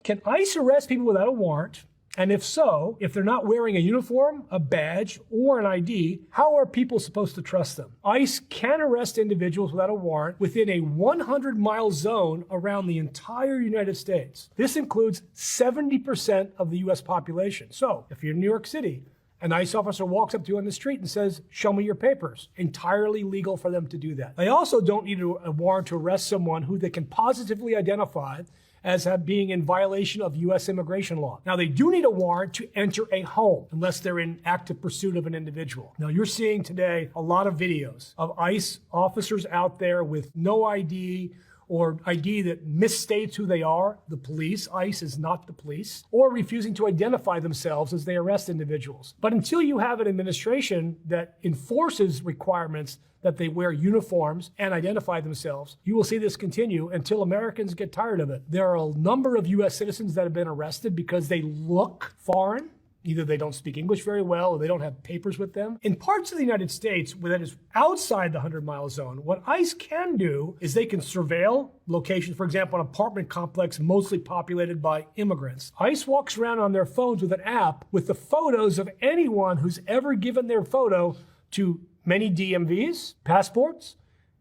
Can ICE arrest people without a warrant? And if so, if they're not wearing a uniform, a badge, or an ID, how are people supposed to trust them? ICE can arrest individuals without a warrant within a 100-mile zone around the entire United States. This includes 70% of the U.S. population. So if you're in New York City, an ICE officer walks up to you on the street and says, "Show me your papers." Entirely legal for them to do that. They also don't need a warrant to arrest someone who they can positively identify as being in violation of U.S. immigration law. Now, they do need a warrant to enter a home unless they're in active pursuit of an individual. Now, you're seeing today a lot of videos of ICE officers out there with no ID or ID that misstates who they are, the police. ICE is not the police, or refusing to identify themselves as they arrest individuals. But until you have an administration that enforces requirements that they wear uniforms and identify themselves, you will see this continue until Americans get tired of it. There are a number of U.S. citizens that have been arrested because they look foreign. Either they don't speak English very well or they don't have papers with them. In parts of the United States where that is outside the 100-mile zone, what ICE can do is they can surveil locations, for example, an apartment complex mostly populated by immigrants. ICE walks around on their phones with an app with the photos of anyone who's ever given their photo to many DMVs, passports,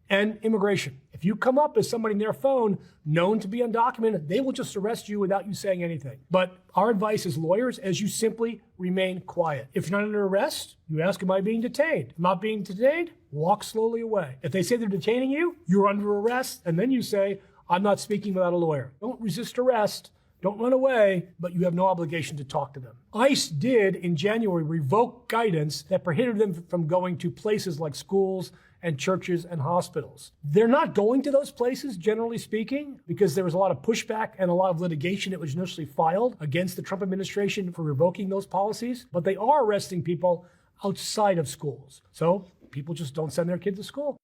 and immigration. If you come up as somebody in their phone known to be undocumented, they will just arrest you without you saying anything. But our advice as lawyers is you simply remain quiet. If you're not under arrest, you ask, "Am I being detained?" If not being detained, walk slowly away. If they say they're detaining you, you're under arrest, and then you say, "I'm not speaking without a lawyer." Don't resist arrest. Don't run away, but you have no obligation to talk to them. ICE did, in January, revoke guidance that prohibited them from going to places like schools and churches and hospitals. They're not going to those places, generally speaking, because there was a lot of pushback and a lot of litigation that was initially filed against the Trump administration for revoking those policies, but they are arresting people outside of schools. So people just don't send their kids to school.